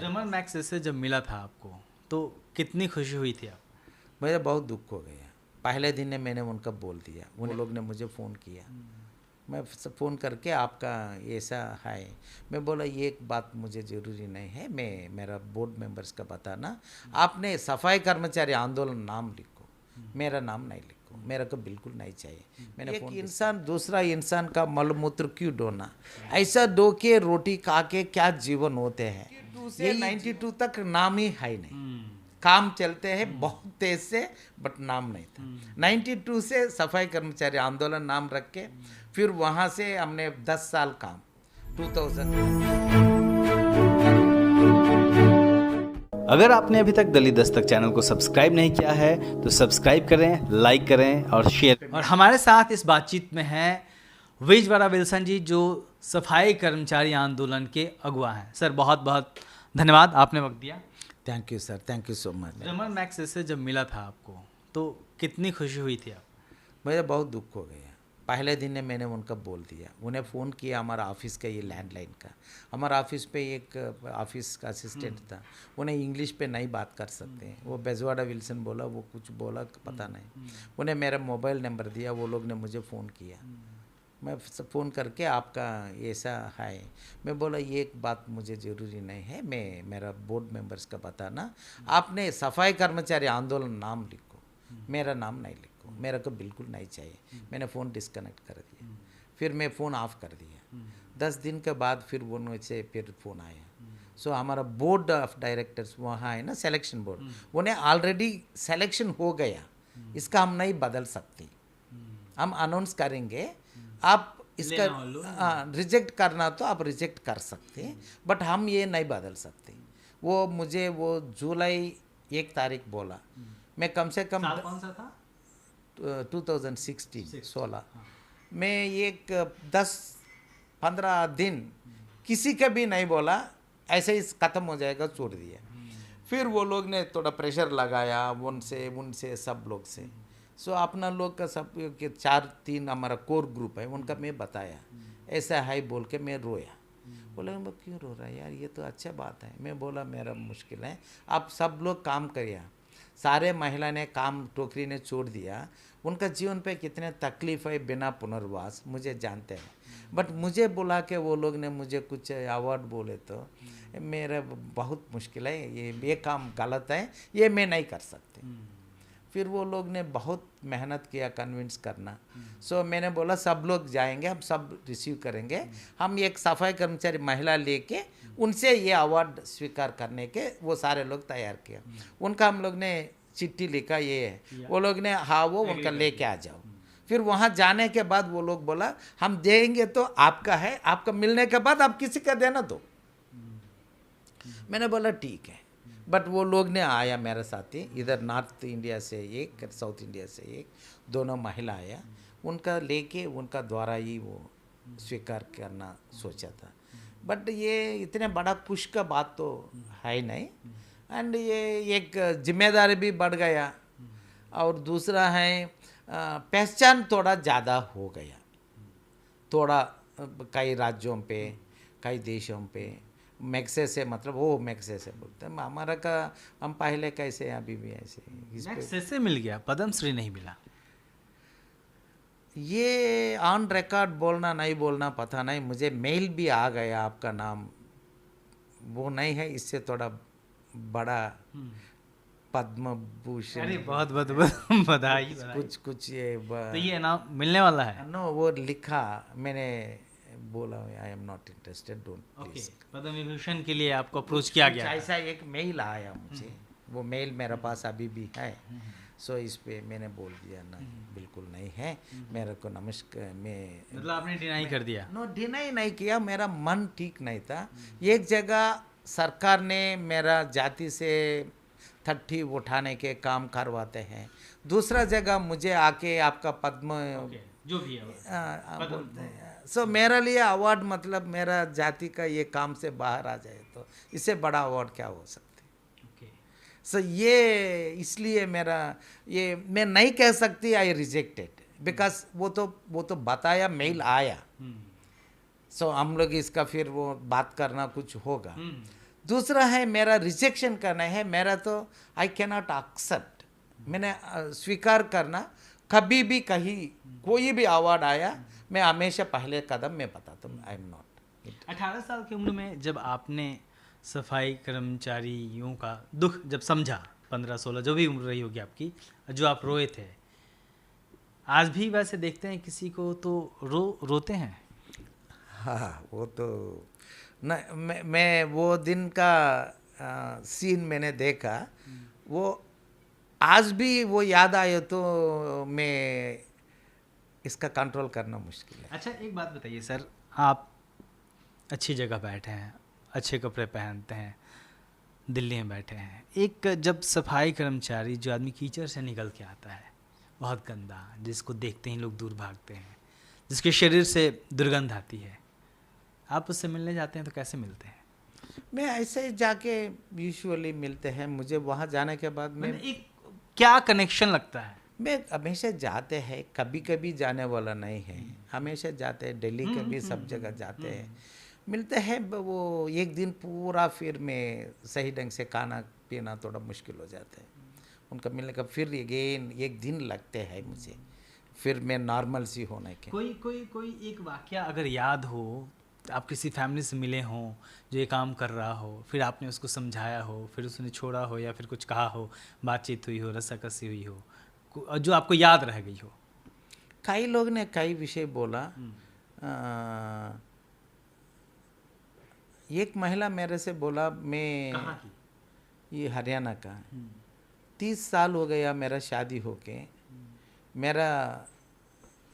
Raman Magsaysay से जब मिला था आपको तो कितनी खुशी हुई थी आप? मुझे बहुत दुख हो गया। पहले दिन ने मैंने उनका बोल दिया, उन लोग ने मुझे फ़ोन किया। मैं फ़ोन करके आपका ऐसा है, मैं बोला ये एक बात मुझे ज़रूरी नहीं है, मैं मेरा बोर्ड मेंबर्स का बताना, आपने सफाई कर्मचारी आंदोलन नाम लिखो, मेरा नाम नहीं लिखो, मेरे को बिल्कुल नहीं चाहिए। मैंने एक इंसान दूसरा इंसान का मलमूत्र क्यों ढोना, ऐसा धो के रोटी खा के क्या जीवन होते हैं। ये 92 तक नाम ही है नहीं, काम चलते हैं बहुत तेज से, बट नाम नहीं था। 92 से सफाई कर्मचारी आंदोलन नाम रख के फिर वहाँ से हमने 10 साल काम 2000। अगर आपने अभी तक दलित दस्तक चैनल को सब्सक्राइब नहीं किया है तो सब्सक्राइब करें, लाइक करें और शेयर। और हमारे साथ इस बातचीत में हैं विजवाड़ा विल्सन जी, जो सफाई कर्मचारी आंदोलन के अगुवा हैं। सर बहुत बहुत धन्यवाद, आपने वक्त दिया। Thank you sir, thank you so much. Raman Magsaysay से जब मिला था आपको तो कितनी खुशी हुई थी आप? मुझे बहुत दुख हो गया। पहले दिन ने मैंने उनका बोल दिया, उन्हें फ़ोन किया हमारा ऑफिस का, ये लैंडलाइन का, हमारा ऑफिस पे एक ऑफिस का असिस्टेंट था, उन्हें इंग्लिश पे नहीं बात कर सकते हैं, वो बेजवाड़ा विल्सन बोला, वो कुछ बोला पता नहीं, उन्हें मेरा मोबाइल नंबर दिया, वो लोग ने मुझे फ़ोन किया। मैं फ़ोन करके आपका ऐसा है, मैं बोला ये एक बात मुझे ज़रूरी नहीं है, मैं मेरा बोर्ड मेंबर्स का बताना, आपने सफाई कर्मचारी आंदोलन नाम लिखो, मेरा नाम नहीं लिखो, मेरे को बिल्कुल नहीं चाहिए। मैंने फ़ोन डिस्कनेक्ट कर दिया, फिर मैं फ़ोन ऑफ कर दिया। 10 दिन के बाद फिर वो से फिर फ़ोन आया। सो हमारा बोर्ड ऑफ डायरेक्टर्स वहाँ है ना, सिलेक्शन बोर्ड, उन्हें ऑलरेडी सिलेक्शन हो गया, इसका हम नहीं बदल सकते, हम अनाउंस करेंगे, आप इसका रिजेक्ट करना तो आप रिजेक्ट कर सकते हैं, बट हम ये नहीं बदल सकते। वो मुझे वो जुलाई 1 तारीख बोला, मैं कम से कम साल कौन सा था? 2016 मैं एक 10-15 दिन किसी का भी नहीं बोला, ऐसे ही ख़त्म हो जाएगा, छोड़ दिया। फिर वो लोग ने थोड़ा प्रेशर लगाया उनसे सब लोग से। सो अपना लोग का सब के 4-3 हमारा कोर ग्रुप है, उनका मैं बताया ऐसा है बोल के, मैं रोया। बोला मैं क्यों रो रहा है यार, ये तो अच्छा बात है। मैं बोला मेरा मुश्किल है, आप सब लोग काम करिए। सारे महिला ने काम, टोकरी ने छोड़ दिया, उनका जीवन पे कितने तकलीफ है बिना पुनर्वास मुझे जानते हैं, बट मुझे बुला के वो लोग ने मुझे कुछ अवार्ड बोले तो मेरा बहुत मुश्किल है, ये काम गलत है, ये मैं नहीं कर सकते। फिर वो लोग ने बहुत मेहनत किया कन्विंस करना। सो मैंने बोला सब लोग जाएंगे, हम सब रिसीव करेंगे, हम एक सफाई कर्मचारी महिला लेके उनसे ये अवार्ड स्वीकार करने के वो सारे लोग तैयार किया। उनका हम लोग ने चिट्ठी लिखा, ये है, वो लोग ने हाँ वो उनका लेके आ जाओ। फिर वहाँ जाने के बाद वो लोग बोला हम देंगे तो आपका है, आपका मिलने के बाद आप किसी का देना दो। मैंने बोला ठीक है, बट वो लोग ने आया मेरे साथ ही, इधर नॉर्थ इंडिया से एक, साउथ इंडिया से एक, दोनों महिला आया, उनका लेके उनका द्वारा ही वो स्वीकार करना सोचा था। बट ये इतने बड़ा खुश का बात तो है नहीं, एंड ये एक जिम्मेदारी भी बढ़ गया, और दूसरा है पहचान थोड़ा ज़्यादा हो गया, थोड़ा कई राज्यों पे, कई देशों पे मैग्सेसे मतलब वो मैग्सेसे बोलते हैं, हमारा का हम पहले कैसे हैं अभी भी ऐसे। मैग्सेसे मिल गया, पद्मश्री नहीं मिला। ये ऑन रिकॉर्ड बोलना नहीं बोलना पता नहीं, मुझे मेल भी आ गया आपका नाम वो नहीं है, इससे थोड़ा बड़ा पद्म भूषण। अरे बहुत बहुत बधाई। कुछ ये तो ये नाम मिलने वाला है? नो, वो लिखा, मैंने बोला I am not interested, don't please. Padma Vibhushan के लिए आपको अप्रोच किया गया? ऐसा एक मेल आया मुझे, वो मेल मेरे पास अभी भी है। सो इस पे मैंने बोल दिया ना, बिल्कुल नहीं है, मेरे को नमस्कार, मैं मतलब आपने डिनाई कर दिया? नो, डिनाई नहीं किया, मेरा मन ठीक नहीं था। एक जगह सरकार ने मेरा जाति से 30 उठाने के काम करवाते हैं, दूसरा जगह मुझे आके आपका पद्म जो भी है बोलते हैं। सो मेरे लिए अवार्ड मतलब मेरा जाति का ये काम से बाहर आ जाए तो इससे बड़ा अवार्ड क्या हो सकता है। सो ये इसलिए मेरा ये मैं नहीं कह सकती आई रिजेक्टेड, बिकॉज वो तो बताया, मेल आया। सो हम लोग इसका फिर वो बात करना कुछ होगा, दूसरा है मेरा रिजेक्शन करना है, मेरा तो आई कैन नॉट एक्सेप्ट, मैंने स्वीकार करना, कभी भी कहीं कोई भी अवार्ड आया मैं हमेशा पहले कदम में बताता हूँ आई एम नॉट। 18 साल की उम्र में जब आपने सफाई कर्मचारियों का दुख जब समझा, 15-16 जो भी उम्र रही होगी आपकी, जो आप रोए थे, आज भी वैसे देखते हैं किसी को तो रोते हैं? हाँ वो तो न, मैं वो दिन का सीन मैंने देखा, वो आज भी वो याद आए तो मैं इसका कंट्रोल करना मुश्किल है। अच्छा एक बात बताइए सर, आप अच्छी जगह बैठे हैं, अच्छे कपड़े पहनते हैं, दिल्ली में बैठे हैं, एक जब सफाई कर्मचारी जो आदमी कीचड़ से निकल के आता है, बहुत गंदा, जिसको देखते ही लोग दूर भागते हैं, जिसके शरीर से दुर्गंध आती है, आप उससे मिलने जाते हैं तो कैसे मिलते हैं? मैं ऐसे ही जाके यूजुअली मिलते हैं, मुझे वहाँ जाने के बाद मैं एक क्या कनेक्शन लगता है? मैं हमेशा जाते हैं, कभी कभी जाने वाला नहीं है, हमेशा जाते हैं, दिल्ली के भी सब जगह जाते हैं, मिलते हैं। वो एक दिन पूरा फिर मैं सही ढंग से खाना पीना थोड़ा मुश्किल हो जाता है उनका मिलने का, फिर अगेन एक दिन लगते हैं मुझे, फिर मैं नॉर्मल सी होने के। कोई एक वाकया अगर याद हो, आप किसी फैमिली से मिले हों जो ये काम कर रहा हो, फिर आपने उसको समझाया हो, फिर उसने छोड़ा हो या फिर कुछ कहा हो, बातचीत हुई हो, रस्साकसी हुई हो, जो आपको याद रह गई हो? कई लोग ने कई विषय बोला। एक महिला मेरे से बोला, मैं कहाँ की? ये हरियाणा का, 30 साल हो गया मेरा शादी होके, मेरा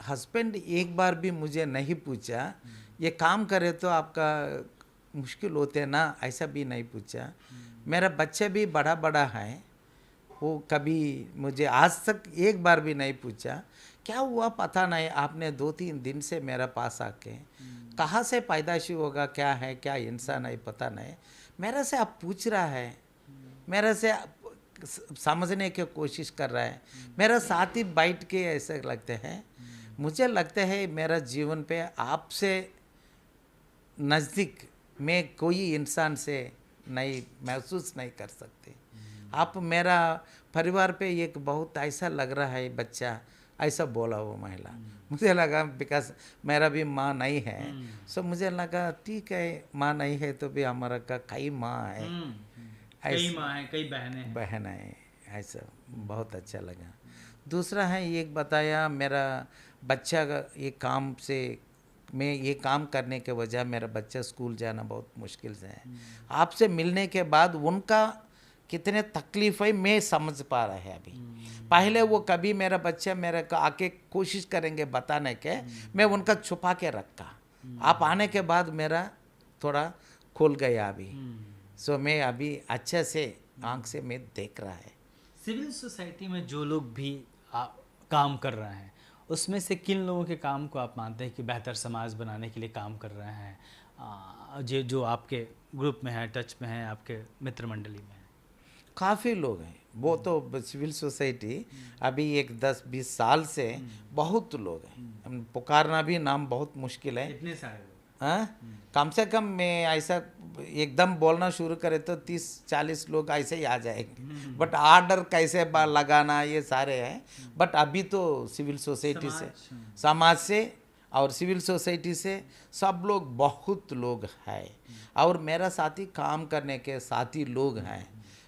हस्बैंड एक बार भी मुझे नहीं पूछा ये काम करे तो आपका मुश्किल होते ना, ऐसा भी नहीं पूछा। मेरा बच्चा भी बड़ा बड़ा है, वो कभी मुझे आज तक एक बार भी नहीं पूछा क्या हुआ पता नहीं, आपने 2-3 दिन से मेरे पास आके कहाँ से पैदाशी होगा, क्या है क्या इंसान है पता नहीं, मेरे से आप पूछ रहा है, मेरे से समझने की कोशिश कर रहा है, मेरा साथ ही बैठ के ऐसे लगते हैं। मुझे लगता है मेरा जीवन पे आपसे नज़दीक मैं कोई इंसान से नहीं महसूस नहीं कर सकते। आप मेरा परिवार पे एक बहुत ऐसा लग रहा है बच्चा, ऐसा बोला वो महिला। मुझे लगा बिकॉज मेरा भी माँ नहीं है, सो मुझे लगा ठीक है माँ नहीं है तो भी हमारा का कई माँ है, कई माँ हैं, कई बहन है, ऐसा बहुत अच्छा लगा। दूसरा है एक बताया, मेरा बच्चा का ये काम से, मैं ये काम करने के वजह मेरा बच्चा स्कूल जाना बहुत मुश्किल से है, आपसे मिलने के बाद उनका कितने तकलीफ है मैं समझ पा रहा है अभी। पहले वो कभी मेरा बच्चा मेरे को आके कोशिश करेंगे बताने के, मैं उनका छुपा के रखा, आप आने के बाद मेरा थोड़ा खुल गया अभी, सो मैं अभी अच्छे से आंख से मैं देख रहा है। सिविल सोसाइटी में जो लोग भी काम कर रहे हैं, उसमें से किन लोगों के काम को आप मानते हैं कि बेहतर समाज बनाने के लिए काम कर रहे हैं, जो आपके ग्रुप में हैं, टच में हैं, आपके मित्र मंडली में हैं? काफ़ी लोग हैं, वो तो सिविल सोसाइटी अभी एक 10-20 साल से बहुत लोग हैं, पुकारना भी नाम बहुत मुश्किल है, इतने सारे लोग। हाँ, कम से कम मैं ऐसा एकदम बोलना शुरू करे तो 30-40 लोग ऐसे ही आ जाएंगे, बट आर्डर कैसे लगाना ये सारे हैं। बट अभी तो सिविल सोसाइटी से, समाज से और सिविल सोसाइटी से सब लोग बहुत लोग हैं, और मेरा साथी काम करने के साथी लोग हैं,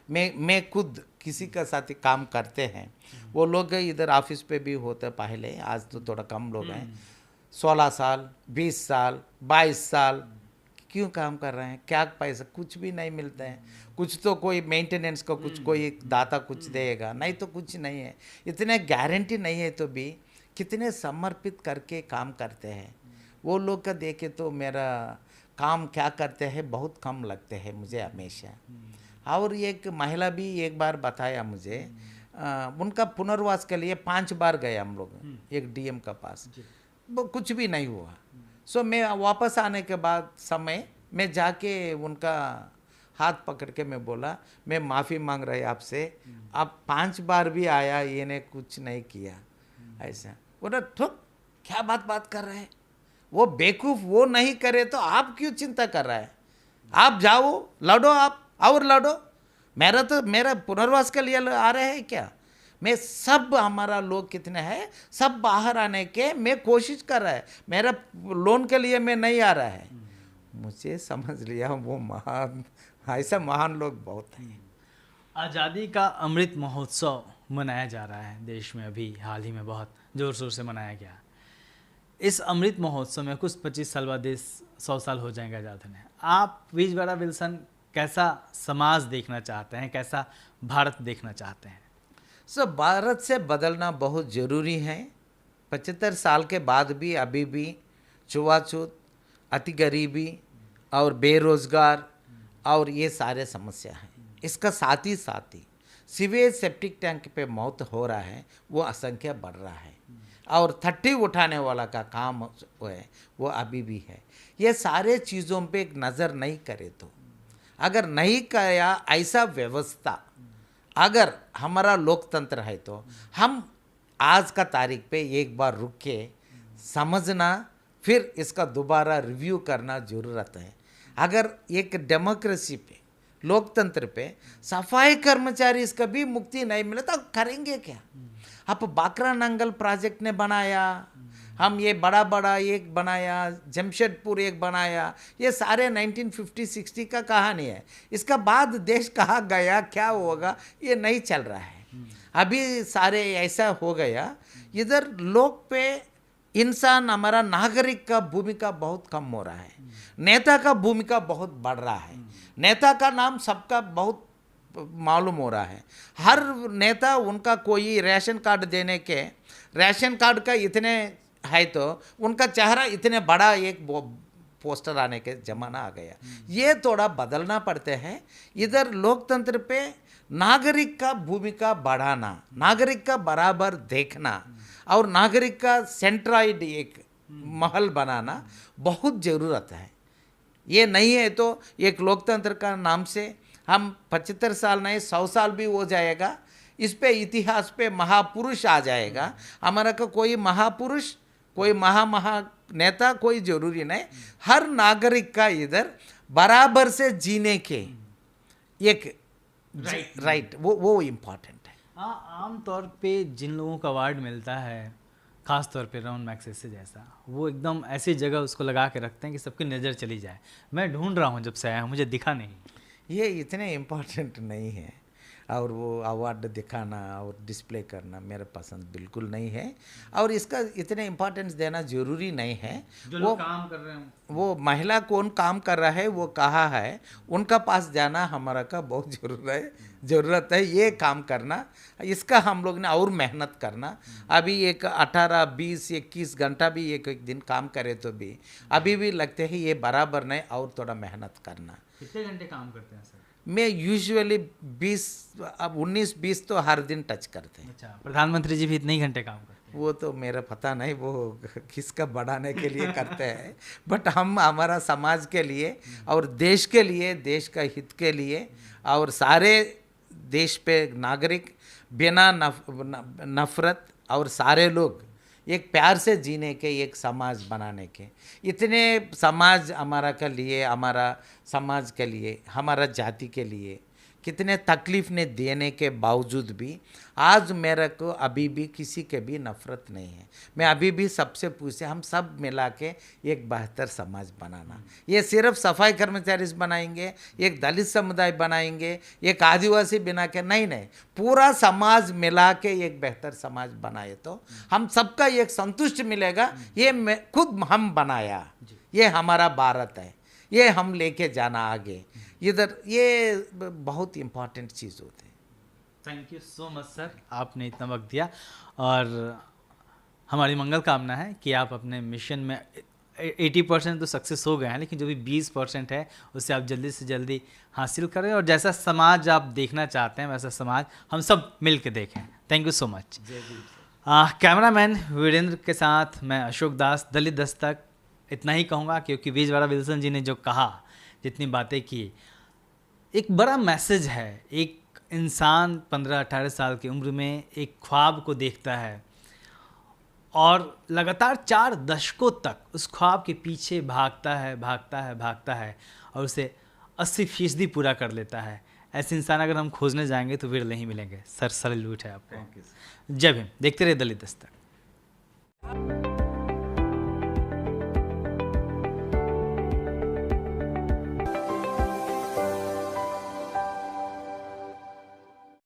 मैं खुद किसी का साथी काम करते हैं, वो लोग इधर ऑफिस पे भी होते पहले, आज तो थोड़ा कम लोग हैं, 16 साल 20 साल 22 साल क्यों काम कर रहे हैं, क्या पैसा कुछ भी नहीं मिलता है, कुछ तो कोई मेंटेनेंस का कुछ कोई दाता कुछ देगा, नहीं तो कुछ नहीं है, इतने गारंटी नहीं है तो भी कितने समर्पित करके काम करते हैं वो लोग का देखे तो मेरा काम क्या करते हैं बहुत कम लगते हैं मुझे हमेशा। और एक महिला भी एक बार बताया मुझे, उनका पुनर्वास के लिए 5 बार गए हम लोग एक डीएम का पास, वो कुछ भी नहीं हुआ। सो मैं वापस आने के बाद समय मैं जाके उनका हाथ पकड़ के मैं बोला मैं माफ़ी मांग रही आपसे, आप 5 बार भी आया ये ने कुछ नहीं किया, ऐसा बोला ठुक क्या बात कर रहे हैं, वो बेवकूफ़ वो नहीं करे तो आप क्यों चिंता कर रहा है, आप जाओ, लड़ो आप और लड़ो। मेरा पुनर्वास के लिए आ रहे हैं क्या? मैं सब हमारा लोग कितने हैं, सब बाहर आने के मैं कोशिश कर रहा है। मेरा लोन के लिए मैं नहीं आ रहा है। मुझे समझ लिया वो महान, ऐसा महान लोग बहुत हैं। आज़ादी का अमृत महोत्सव मनाया जा रहा है देश में, अभी हाल ही में बहुत ज़ोर शोर से मनाया गया। इस अमृत महोत्सव में कुछ 25 साल बाद देश 100 साल हो जाएंगे आज़ाद होने। आप विजयवाड़ा विल्सन कैसा समाज देखना चाहते हैं, कैसा भारत देखना चाहते हैं? भारत से बदलना बहुत ज़रूरी है। 75 साल के बाद भी अभी भी छुआछूत, अति गरीबी और बेरोज़गार और ये सारे समस्या हैं। इसका साथ ही सीवेज सेप्टिक टैंक पे मौत हो रहा है, वो असंख्य बढ़ रहा है। और 30 उठाने वाला का काम है वो अभी भी है। ये सारे चीज़ों पे एक नज़र नहीं करे तो, अगर नहीं किया ऐसा व्यवस्था, अगर हमारा लोकतंत्र है तो हम आज का तारीख पे एक बार रुक के समझना, फिर इसका दोबारा रिव्यू करना ज़रूरत है। अगर एक डेमोक्रेसी पे, लोकतंत्र पे सफाई कर्मचारी इसका भी मुक्ति नहीं मिले तो करेंगे क्या? अब बाकरा नंगल प्रोजेक्ट ने बनाया, हम ये बड़ा बड़ा एक बनाया, जमशेदपुर एक बनाया, ये सारे 1950-60 का कहानी है। इसका बाद देश कहाँ गया, क्या होगा, ये नहीं चल रहा है। अभी सारे ऐसा हो गया, इधर लोग पे इंसान, हमारा नागरिक का भूमिका बहुत कम हो रहा है, नेता का भूमिका बहुत बढ़ रहा है। नेता का नाम सबका बहुत मालूम हो रहा है। हर नेता, उनका कोई राशन कार्ड देने के, राशन कार्ड का इतने है तो उनका चेहरा इतने बड़ा एक पोस्टर आने के ज़माना आ गया। ये थोड़ा बदलना पड़ते हैं। इधर लोकतंत्र पे नागरिक का भूमिका बढ़ाना, नागरिक का बराबर देखना और नागरिक का सेंट्राइड एक महल बनाना बहुत ज़रूरत है। ये नहीं है तो एक लोकतंत्र का नाम से हम 75 साल नहीं 100 साल भी हो जाएगा, इस पे इतिहास पे महापुरुष आ जाएगा। हमारा का कोई महापुरुष, कोई महा नेता कोई ज़रूरी नहीं, हर नागरिक का इधर बराबर से जीने के एक राइट वो इम्पॉर्टेंट है। हाँ, आम तौर पे जिन लोगों का अवार्ड मिलता है, ख़ास तौर पे रमन मैग्सेसे जैसा, वो एकदम ऐसी जगह उसको लगा के रखते हैं कि सबकी नज़र चली जाए। मैं ढूंढ रहा हूँ जब से आया हूँ, मुझे दिखा नहीं। ये इतने इम्पोर्टेंट नहीं है, और वो अवार्ड दिखाना और डिस्प्ले करना मेरा पसंद बिल्कुल नहीं है, और इसका इतने इम्पोर्टेंस देना ज़रूरी नहीं है। जो लोग काम कर रहे हैं, वो महिला कौन काम कर रहा है वो कहा है, उनका पास जाना हमारा का बहुत ज़रूरत है। ये काम करना, इसका हम लोग ने और मेहनत करना। अभी एक 18, 20, 21 घंटा भी एक दिन काम करे तो भी अभी भी लगते हैं ये बराबर नहीं, और थोड़ा मेहनत करना। कितने घंटे काम करते हैं सर? मैं यूजुअली 19-20 तो हर दिन टच करते हैं। अच्छा, प्रधानमंत्री जी भी इतने ही घंटे काम करते हैं? वो तो मेरा पता नहीं, वो किसका बढ़ाने के लिए करते हैं, बट हम हमारा समाज के लिए और देश के लिए, देश का हित के लिए, और सारे देश पे नागरिक बिना नफरत और सारे लोग एक प्यार से जीने के, एक समाज बनाने के, इतने समाज हमारा के लिए, हमारा समाज के लिए, हमारा जाति के लिए कितने तकलीफ ने देने के बावजूद भी आज मेरे को अभी भी किसी के भी नफरत नहीं है। मैं अभी भी सबसे पूछे, हम सब मिला के एक बेहतर समाज बनाना। ये सिर्फ सफाई कर्मचारी बनाएंगे, एक दलित समुदाय बनाएंगे, एक आदिवासी बना के नहीं, पूरा समाज मिला के एक बेहतर समाज बनाए तो हम सबका एक संतुष्ट मिलेगा। ये खुद हम बनाया, ये हमारा भारत है, ये हम लेके जाना आगे इधर, ये बहुत इम्पॉर्टेंट चीज़ होती है। Thank you so much sir, आपने इतना वक्त दिया, और हमारी मंगल कामना है कि आप अपने मिशन में 80% तो सक्सेस हो गए हैं, लेकिन जो भी 20% है उससे आप जल्दी से जल्दी हासिल करें, और जैसा समाज आप देखना चाहते हैं वैसा समाज हम सब मिल के देखें। Thank you so much. Cameraman Virendra के साथ मैं अशोक दास, दलित दस्तक। इतना ही कहूँगा क्योंकि विजयवाड़ा विल्सन जी ने जो कहा, जितनी बातें की, एक बड़ा मैसेज है। एक इंसान 15-18 साल की उम्र में एक ख्वाब को देखता है और लगातार 4 दशकों तक उस ख्वाब के पीछे भागता है और उसे 80% पूरा कर लेता है। ऐसे इंसान अगर हम खोजने जाएंगे तो फिर नहीं मिलेंगे। सर सैल्यूट है आपको। जय भीम। देखते रहिए दलित दस्तक।